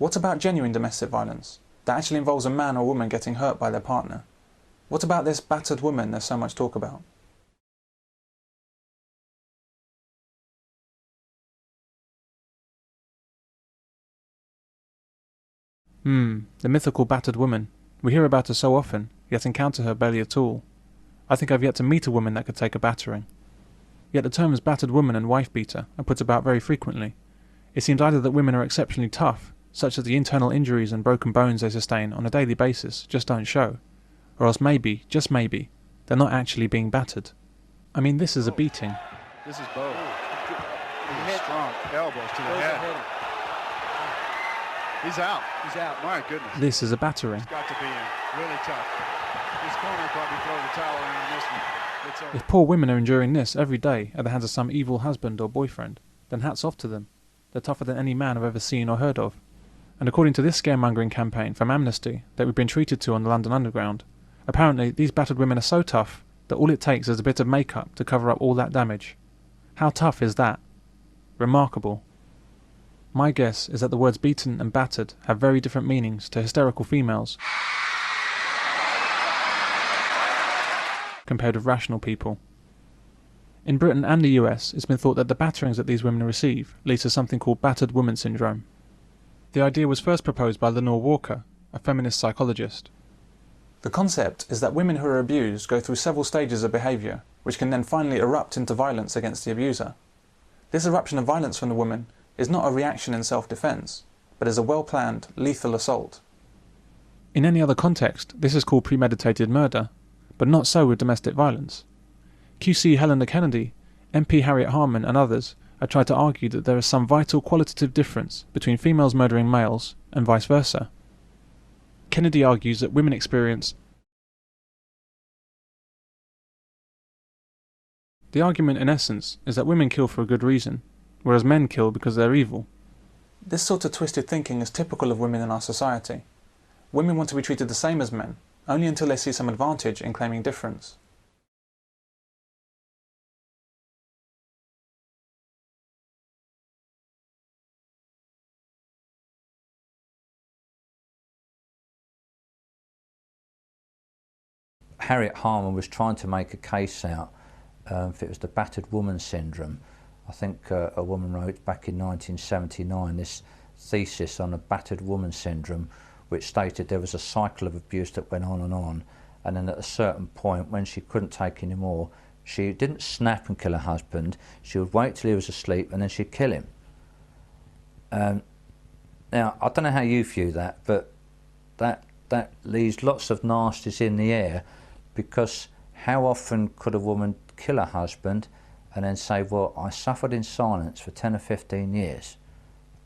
What about genuine domestic violence, that actually involves a man or woman getting hurt by their partner? What about this battered woman there's so much talk about? The mythical battered woman. We hear about her so often, yet encounter her barely at all. I think I've yet to meet a woman that could take a battering. Yet the terms battered woman and wife beater are put about very frequently. It seems either that women are exceptionally tough, such that the internal injuries and broken bones they sustain on a daily basis just don't show, or else maybe, just maybe, they're not actually being battered. I mean, this is a beating. This is both. Strong elbows to the head. He's out. He's out. My goodness. This is a battering. He's got to be in. Really tough. His corner probably throw the towel in on this one. It's over. If poor women are enduring this every day at the hands of some evil husband or boyfriend, then hats off to them. They're tougher than any man I've ever seen or heard of. And according to this scaremongering campaign from Amnesty that we've been treated to on the London Underground, apparently these battered women are so tough that all it takes is a bit of makeup to cover up all that damage. How tough is that? Remarkable. My guess is that the words beaten and battered have very different meanings to hysterical females compared with rational people. In Britain and the US, it's been thought that the batterings that these women receive leads to something called Battered Woman Syndrome. The idea was first proposed by Lenore Walker, a feminist psychologist. The concept is that women who are abused go through several stages of behaviour, which can then finally erupt into violence against the abuser. This eruption of violence from the woman is not a reaction in self-defence, but is a well-planned, lethal assault. In any other context, this is called premeditated murder, but not so with domestic violence. QC Helena Kennedy, MP Harriet Harman and others have tried to argue that there is some vital qualitative difference between females murdering males and vice versa. Kennedy argues that women experience. The argument in essence is that women kill for a good reason, whereas men kill because they're evil. This sort of twisted thinking is typical of women in our society. Women want to be treated the same as men, only until they see some advantage in claiming difference. Harriet Harman was trying to make a case out if it was the Battered Woman Syndrome. I think a woman wrote back in 1979 this thesis on the Battered Woman Syndrome, which stated there was a cycle of abuse that went on, and then at a certain point when she couldn't take any more, she didn't snap and kill her husband, she would wait till he was asleep and then she'd kill him. Now, I don't know how you view that, but that leaves lots of nasties in the air, because how often could a woman kill her husband and then say, well, I suffered in silence for 10 or 15 years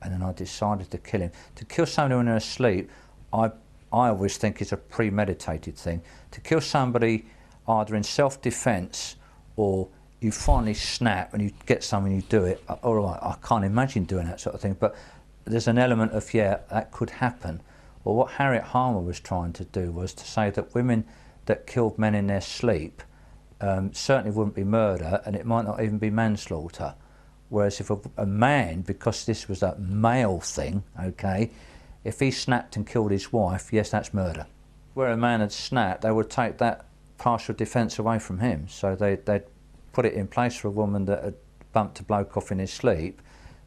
and then I decided to kill him. To kill somebody when they're asleep, I always think it's a premeditated thing. To kill somebody either in self-defence or you finally snap and you get someone, you do it, all right, I can't imagine doing that sort of thing, but there's an element of, yeah, that could happen. Well, what Harriet Harman was trying to do was to say that women that killed men in their sleep certainly wouldn't be murder, and it might not even be manslaughter. Whereas if a man, because this was a male thing, okay, if he snapped and killed his wife, yes, that's murder. Where a man had snapped, they would take that partial defence away from him. So they'd put it in place for a woman that had bumped a bloke off in his sleep,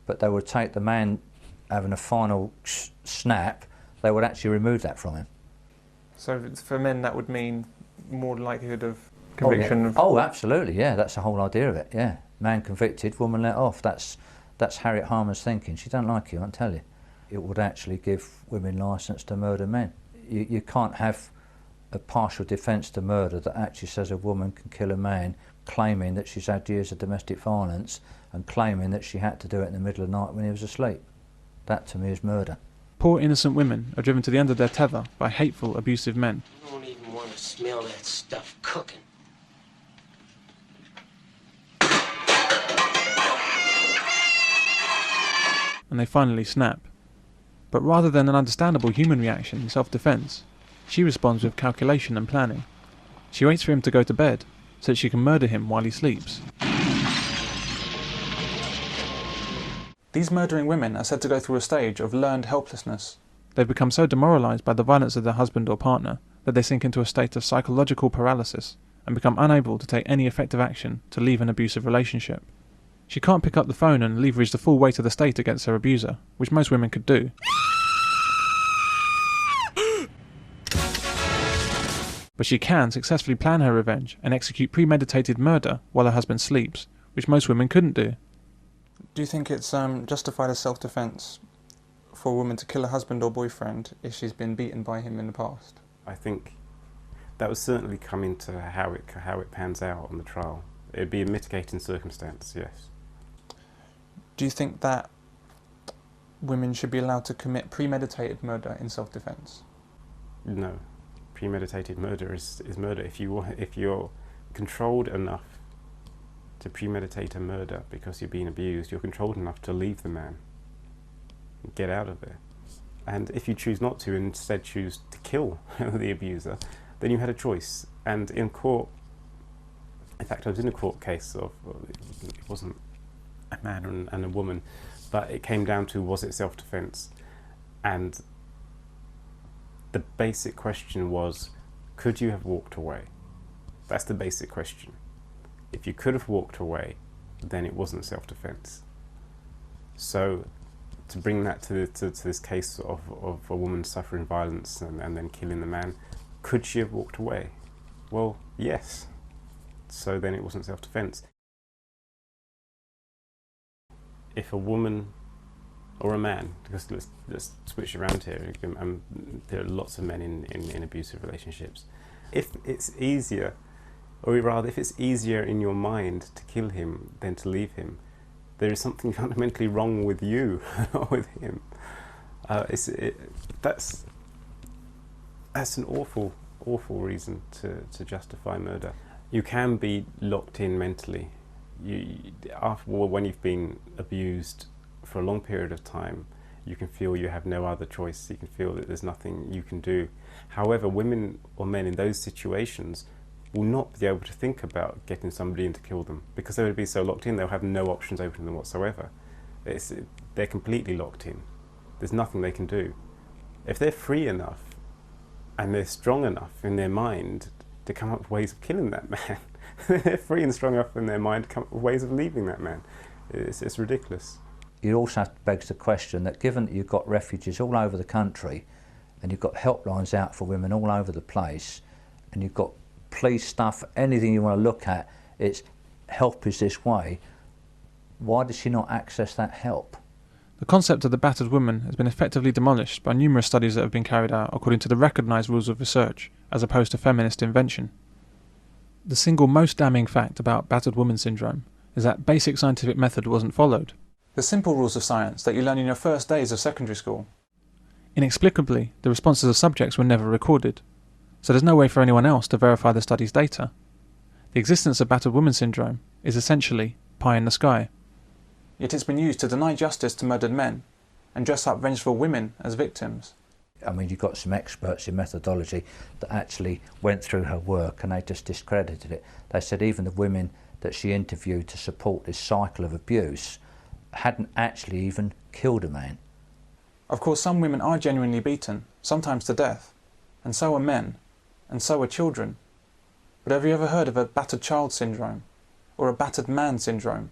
but they would take the man having a final snap, they would actually remove that from him. So for men that would mean more likelihood of conviction? Oh, yeah. Oh, absolutely, yeah, that's the whole idea of it, yeah. Man convicted, woman let off. That's Harriet Harman's thinking. She don't like you, I tell you. It would actually give women licence to murder men. You can't have a partial defence to murder that actually says a woman can kill a man claiming that she's had years of domestic violence and claiming that she had to do it in the middle of the night when he was asleep. That to me is murder. Poor innocent women are driven to the end of their tether by hateful, abusive men. I don't even want to smell that stuff cooking. And they finally snap. But rather than an understandable human reaction in self-defence, she responds with calculation and planning. She waits for him to go to bed so that she can murder him while he sleeps. These murdering women are said to go through a stage of learned helplessness. They've become so demoralised by the violence of their husband or partner that they sink into a state of psychological paralysis and become unable to take any effective action to leave an abusive relationship. She can't pick up the phone and leverage the full weight of the state against her abuser, which most women could do. But she can successfully plan her revenge and execute premeditated murder while her husband sleeps, which most women couldn't do. Do you think it's justified as self-defence for a woman to kill a husband or boyfriend if she's been beaten by him in the past? I think that would certainly come into how it pans out on the trial. It'd be a mitigating circumstance, yes. Do you think that women should be allowed to commit premeditated murder in self-defence? No. Premeditated murder is murder. If you're controlled enough to premeditate a murder because you're being abused, you're controlled enough to leave the man, get out of there. And if you choose not to, and instead choose to kill the abuser, then you had a choice. And in court, in fact, I was in a court case of, it wasn't a man and a woman, but it came down to, was it self-defense? And the basic question was, could you have walked away? That's the basic question. If you could have walked away, then it wasn't self-defense. So to bring that to this case of a woman suffering violence and then killing the man, could she have walked away? Well, yes. So then it wasn't self-defense. If a woman or a man, because let's switch around here, there are lots of men in abusive relationships. If it's easier, or rather if it's easier in your mind to kill him than to leave him, there is something fundamentally wrong with you, not with him. That's an awful reason to justify murder. You can be locked in mentally. When you've been abused for a long period of time, you can feel you have no other choice. You can feel that there's nothing you can do. However, women or men in those situations will not be able to think about getting somebody in to kill them because they would be so locked in, they'll have no options open to them whatsoever. They're completely locked in. There's nothing they can do. If they're free enough and they're strong enough in their mind to come up with ways of killing that man, they're free and strong enough in their mind to come up with ways of leaving that man. It's ridiculous. You also have to beg the question that given that you've got refuges all over the country and you've got helplines out for women all over the place and you've got police stuff, anything you want to look at, it's help is this way, why does she not access that help? The concept of the battered woman has been effectively demolished by numerous studies that have been carried out according to the recognised rules of research, as opposed to feminist invention. The single most damning fact about battered woman syndrome is that basic scientific method wasn't followed. The simple rules of science that you learn in your first days of secondary school. Inexplicably, the responses of subjects were never recorded, so there's no way for anyone else to verify the study's data. The existence of battered woman syndrome is essentially pie in the sky. Yet it's been used to deny justice to murdered men and dress up vengeful women as victims. I mean, you've got some experts in methodology that actually went through her work and they just discredited it. They said even the women that she interviewed to support this cycle of abuse hadn't actually even killed a man. Of course, some women are genuinely beaten, sometimes to death, and so are men, and so are children. But have you ever heard of a battered child syndrome, or a battered man syndrome?